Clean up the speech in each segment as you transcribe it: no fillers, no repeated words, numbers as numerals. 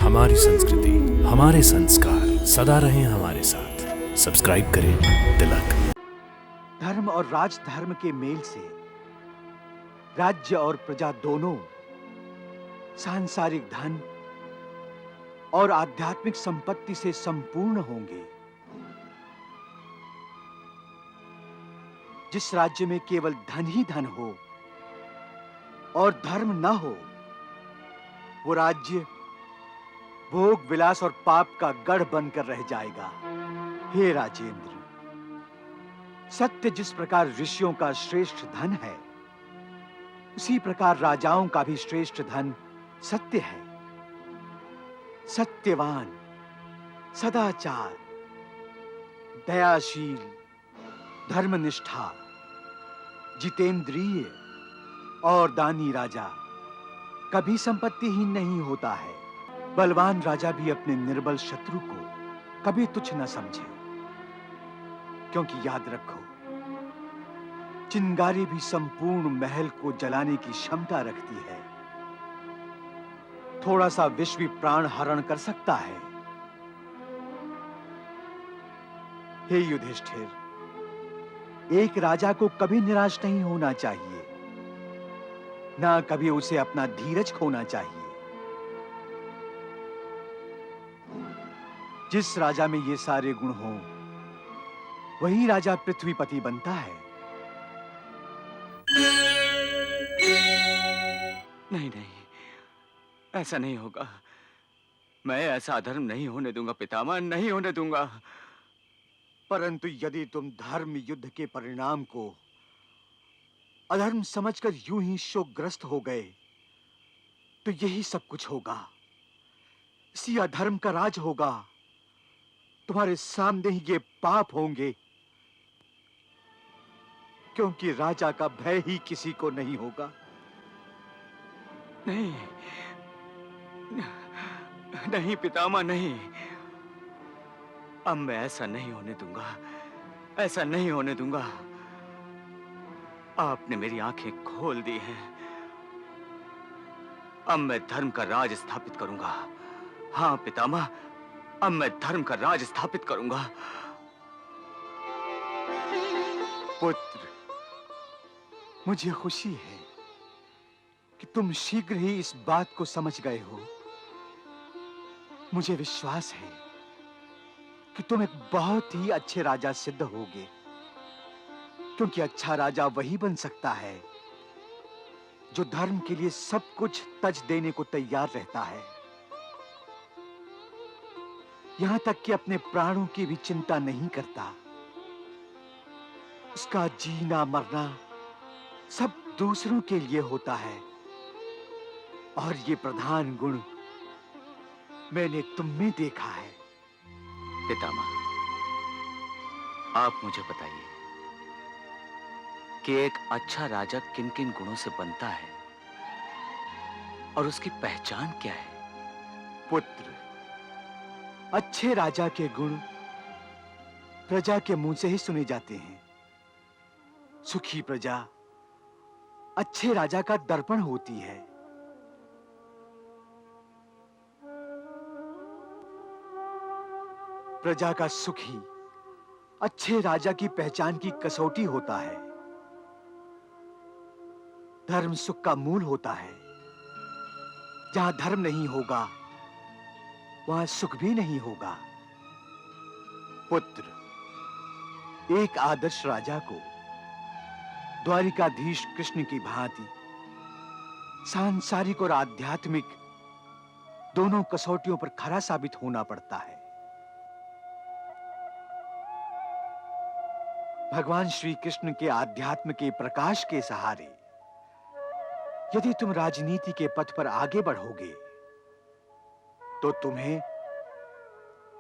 हमारी संस्कृति, हमारे संस्कार सदा रहें हमारे साथ। सब्सक्राइब करें तिलक। धर्म और राजधर्म के मेल से राज्य और प्रजा दोनों सांसारिक धन और आध्यात्मिक संपत्ति से संपूर्ण होंगे। जिस राज्य में केवल धन ही धन हो और धर्म न हो, वो राज्य भोग विलास और पाप का गढ़ बनकर रह जाएगा। हे राजेंद्र, सत्य जिस प्रकार ऋषियों का श्रेष्ठ धन है, उसी प्रकार राजाओं का भी श्रेष्ठ धन सत्य है। सत्यवान, सदाचार, दयाशील, धर्मनिष्ठा, जितेंद्रिय और दानी राजा कभी संपत्तिहीन नहीं होता है। बलवान राजा भी अपने निर्बल शत्रु को कभी तुच्छ न समझे, क्योंकि याद रखो, चिंगारी भी संपूर्ण महल को जलाने की क्षमता रखती है। थोड़ा सा विष भी प्राण हरण कर सकता है। हे युधिष्ठिर, एक राजा को कभी निराश नहीं होना चाहिए, ना कभी उसे अपना धीरज खोना चाहिए। जिस राजा में ये सारे गुण हों, वही राजा पृथ्वीपति बनता है। नहीं नहीं, ऐसा नहीं होगा। मैं ऐसा अधर्म नहीं होने दूंगा पितामह, नहीं होने दूंगा। परंतु यदि तुम धर्म युद्ध के परिणाम को अधर्म समझकर यूं ही शोकग्रस्त हो गए, तो यही सब कुछ होगा। इसी अधर्म का राज होगा। तुम्हारे सामने ही ये पाप होंगे, क्योंकि राजा का भय ही किसी को नहीं होगा। नहीं नहीं पितामह, नहीं। अब मैं ऐसा नहीं होने दूंगा, ऐसा नहीं होने दूंगा। आपने मेरी आंखें खोल दी हैं। अब मैं धर्म का राज स्थापित करूंगा। हाँ पितामह, अब मैं धर्म का राज स्थापित करूंगा। पुत्र, मुझे खुशी है कि तुम शीघ्र ही इस बात को समझ गए हो। मुझे विश्वास है कि तुम एक बहुत ही अच्छे राजा सिद्ध होगे, क्योंकि अच्छा राजा वही बन सकता है जो धर्म के लिए सब कुछ तज देने को तैयार रहता है, यहां तक कि अपने प्राणों की भी चिंता नहीं करता। उसका जीना मरना सब दूसरों के लिए होता है, और ये प्रधान गुण मैंने तुम में देखा है। पितामह, आप मुझे बताइए कि एक अच्छा राजा किन किन गुणों से बनता है और उसकी पहचान क्या है? पुत्र, अच्छे राजा के गुण प्रजा के मुंह से ही सुने जाते हैं। सुखी प्रजा अच्छे राजा का दर्पण होती है। प्रजा का सुख ही अच्छे राजा की पहचान की कसौटी होता है। धर्म सुख का मूल होता है। जहां धर्म नहीं होगा, वहां सुख भी नहीं होगा। पुत्र, एक आदर्श राजा को द्वारिकाधीश कृष्ण की भांति सांसारिक और आध्यात्मिक दोनों कसौटियों पर खरा साबित होना पड़ता है। भगवान श्री कृष्ण के आध्यात्म के प्रकाश के सहारे यदि तुम राजनीति के पथ पर आगे बढ़ोगे, तो तुम्हें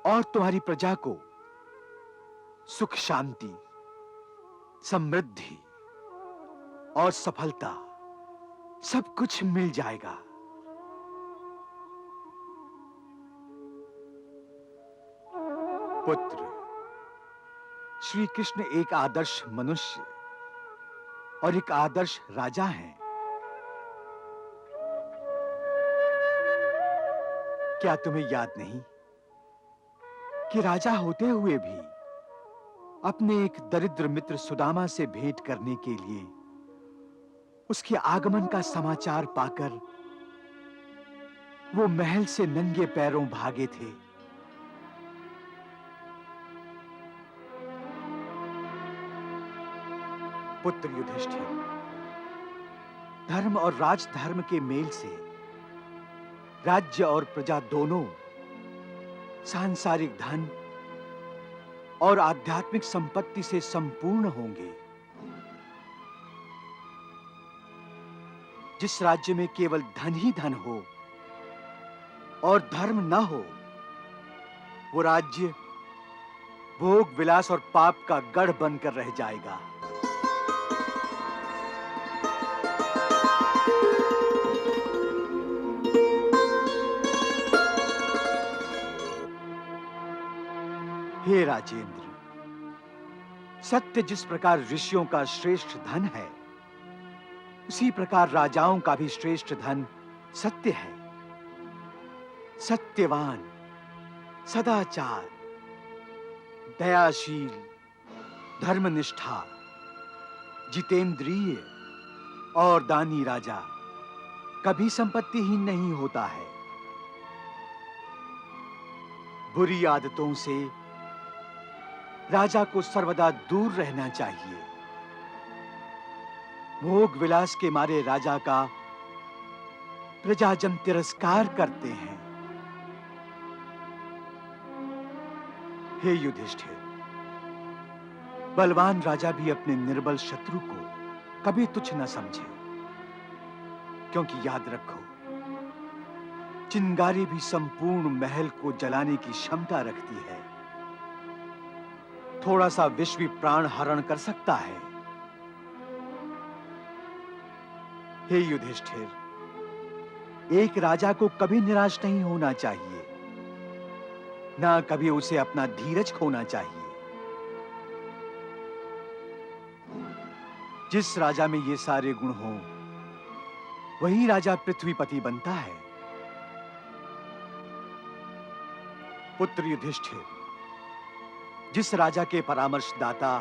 और तुम्हारी प्रजा को सुख, शांति, समृद्धि और सफलता सब कुछ मिल जाएगा। पुत्र, श्री कृष्ण एक आदर्श मनुष्य और एक आदर्श राजा हैं। क्या तुम्हें याद नहीं कि राजा होते हुए भी अपने एक दरिद्र मित्र सुदामा से भेंट करने के लिए उसके आगमन का समाचार पाकर वो महल से नंगे पैरों भागे थे। पुत्र युधिष्ठिर, धर्म और राजधर्म के मेल से राज्य और प्रजा दोनों सांसारिक धन और आध्यात्मिक संपत्ति से संपूर्ण होंगे। जिस राज्य में केवल धन ही धन हो और धर्म न हो, वो राज्य भोग विलास और पाप का गढ़ बनकर रह जाएगा। हे राजेंद्र, सत्य जिस प्रकार ऋषियों का श्रेष्ठ धन है, उसी प्रकार राजाओं का भी श्रेष्ठ धन सत्य है। सत्यवान, सदाचार, दयाशील, धर्मनिष्ठा, जितेंद्रिय और दानी राजा कभी संपत्तिहीन नहीं होता है। बुरी आदतों से राजा को सर्वदा दूर रहना चाहिए। भोग विलास के मारे राजा का प्रजाजन तिरस्कार करते हैं। हे युधिष्ठिर, बलवान राजा भी अपने निर्बल शत्रु को कभी तुच्छ न समझे, क्योंकि याद रखो, चिंगारी भी संपूर्ण महल को जलाने की क्षमता रखती है। थोड़ा सा विष भी प्राण हरण कर सकता है। हे युधिष्ठिर, एक राजा को कभी निराश नहीं होना चाहिए, ना कभी उसे अपना धीरज खोना चाहिए। जिस राजा में ये सारे गुण हों, वही राजा पृथ्वीपति बनता है। पुत्र युधिष्ठिर, जिस राजा के परामर्शदाता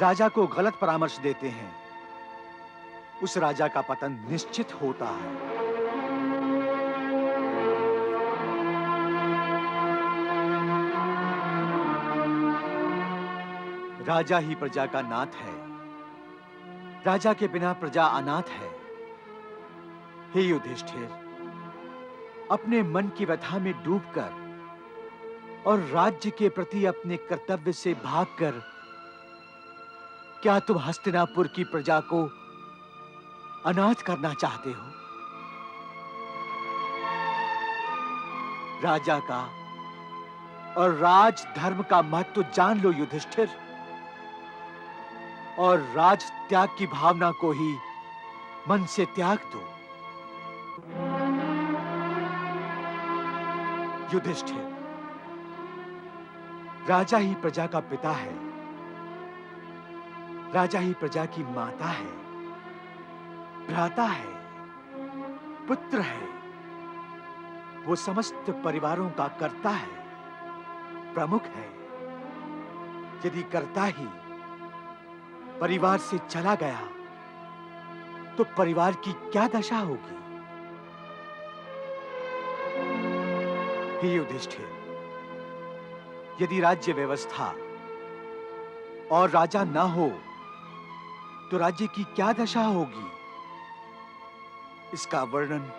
राजा को गलत परामर्श देते हैं, उस राजा का पतन निश्चित होता है। राजा ही प्रजा का नाथ है। राजा के बिना प्रजा अनाथ है। हे युधिष्ठिर, अपने मन की व्यथा में डूबकर और राज्य के प्रति अपने कर्तव्य से भागकर क्या तुम हस्तिनापुर की प्रजा को अनाथ करना चाहते हो? राजा का और राज धर्म का महत्व जान लो युधिष्ठिर, और राज त्याग की भावना को ही मन से त्याग दो। युधिष्ठिर, राजा ही प्रजा का पिता है। राजा ही प्रजा की माता है, भ्राता है, पुत्र है। वो समस्त परिवारों का कर्ता है, प्रमुख है। यदि कर्ता ही परिवार से चला गया तो परिवार की क्या दशा होगी? हे युधिष्ठिर, यदि राज्य व्यवस्था और राजा ना हो तो राज्य की क्या दशा होगी? इसका वर्णन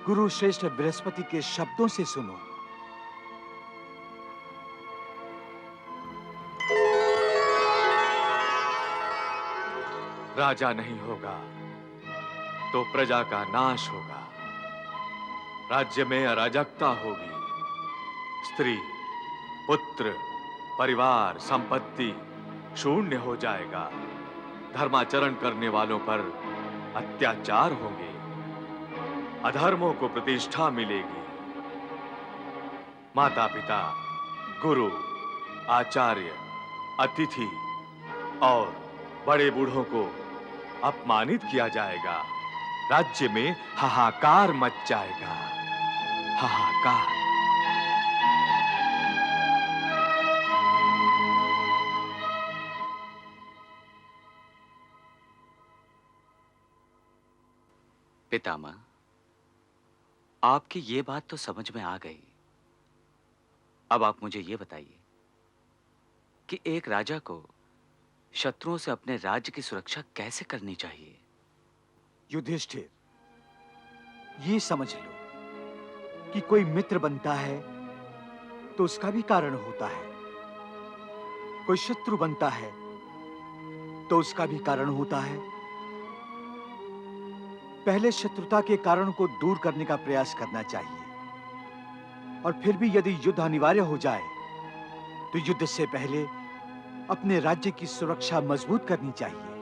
गुरु श्रेष्ठ बृहस्पति के शब्दों से सुनो। राजा नहीं होगा तो प्रजा का नाश होगा। राज्य में अराजकता होगी। स्त्री, पुत्र, परिवार, संपत्ति शून्य हो जाएगा। धर्माचरण करने वालों पर अत्याचार होंगे। अधर्मों को प्रतिष्ठा मिलेगी। माता पिता, गुरु, आचार्य, अतिथि और बड़े बूढ़ों को अपमानित किया जाएगा। राज्य में हाहाकार मच जाएगा। हाहाकार। पितामह, आपकी ये बात तो समझ में आ गई। अब आप मुझे ये बताइए कि एक राजा को शत्रुओं से अपने राज्य की सुरक्षा कैसे करनी चाहिए? युधिष्ठिर, ये समझ लो कि कोई मित्र बनता है तो उसका भी कारण होता है, कोई शत्रु बनता है तो उसका भी कारण होता है। पहले शत्रुता के कारण को दूर करने का प्रयास करना चाहिए, और फिर भी यदि युद्ध अनिवार्य हो जाए तो युद्ध से पहले अपने राज्य की सुरक्षा मजबूत करनी चाहिए।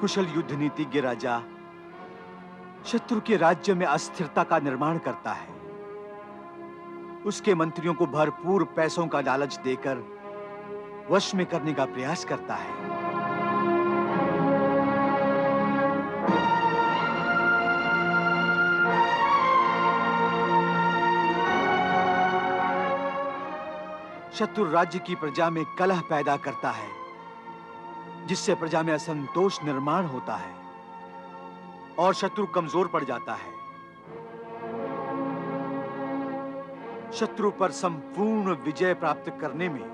कुशल युद्ध नीतिज्ञ राजा शत्रु के राज्य में अस्थिरता का निर्माण करता है, उसके मंत्रियों को भरपूर पैसों का लालच देकर वश में करने का प्रयास करता है। शत्रु राज्य की प्रजा में कलह पैदा करता है, जिससे प्रजा में असंतोष निर्माण होता है और शत्रु कमजोर पड़ जाता है। शत्रु पर संपूर्ण विजय प्राप्त करने में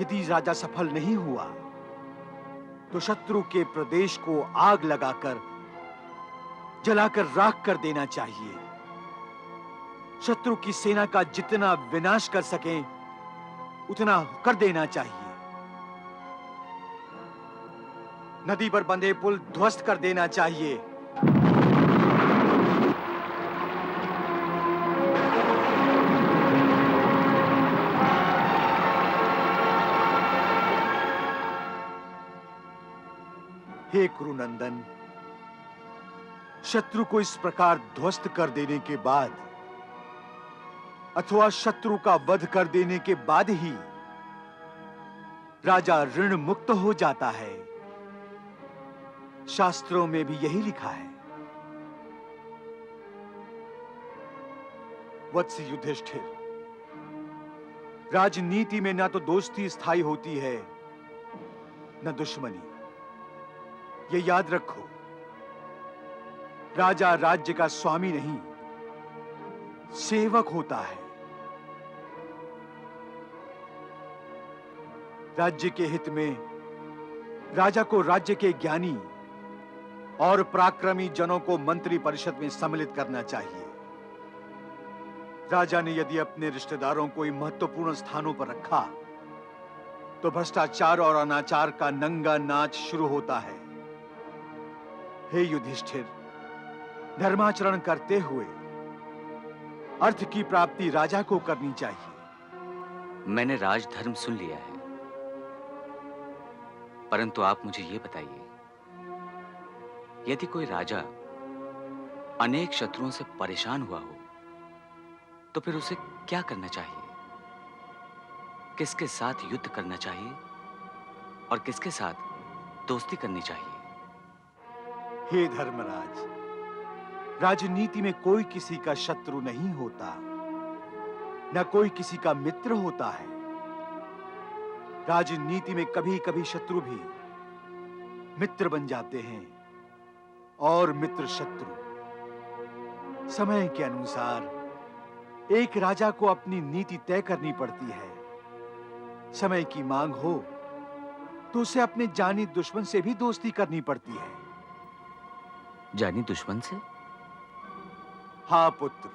यदि राजा सफल नहीं हुआ तो शत्रु के प्रदेश को आग लगाकर जलाकर राख कर देना चाहिए। शत्रु की सेना का जितना विनाश कर सकें उतना कर देना चाहिए। नदी पर बंधे पुल ध्वस्त कर देना चाहिए। हे कुरुनंदन, शत्रु को इस प्रकार ध्वस्त कर देने के बाद अथवा शत्रु का वध कर देने के बाद ही राजा ऋण मुक्त हो जाता है। शास्त्रों में भी यही लिखा है। वत्स युधिष्ठिर, राजनीति में ना तो दोस्ती स्थायी होती है न दुश्मनी। ये याद रखो, राजा राज्य का स्वामी नहीं, सेवक होता है। राज्य के हित में राजा को राज्य के ज्ञानी और पराक्रमी जनों को मंत्री परिषद में सम्मिलित करना चाहिए। राजा ने यदि अपने रिश्तेदारों को इन महत्वपूर्ण स्थानों पर रखा तो भ्रष्टाचार और अनाचार का नंगा नाच शुरू होता है। हे युधिष्ठिर, धर्माचरण करते हुए अर्थ की प्राप्ति राजा को करनी चाहिए। मैंने राजधर्म सुन लिया है, परंतु आप मुझे यह बताइए, यदि कोई राजा अनेक शत्रुओं से परेशान हुआ हो तो फिर उसे क्या करना चाहिए? किसके साथ युद्ध करना चाहिए और किसके साथ दोस्ती करनी चाहिए? हे धर्मराज, राजनीति में कोई किसी का शत्रु नहीं होता, न कोई किसी का मित्र होता है। राजनीति में कभी-कभी शत्रु भी मित्र बन जाते हैं और मित्र शत्रु। समय के अनुसार एक राजा को अपनी नीति तय करनी पड़ती है। समय की मांग हो तो उसे अपने जानी दुश्मन से भी दोस्ती करनी पड़ती है। जानी दुश्मन से? हाँ पुत्र।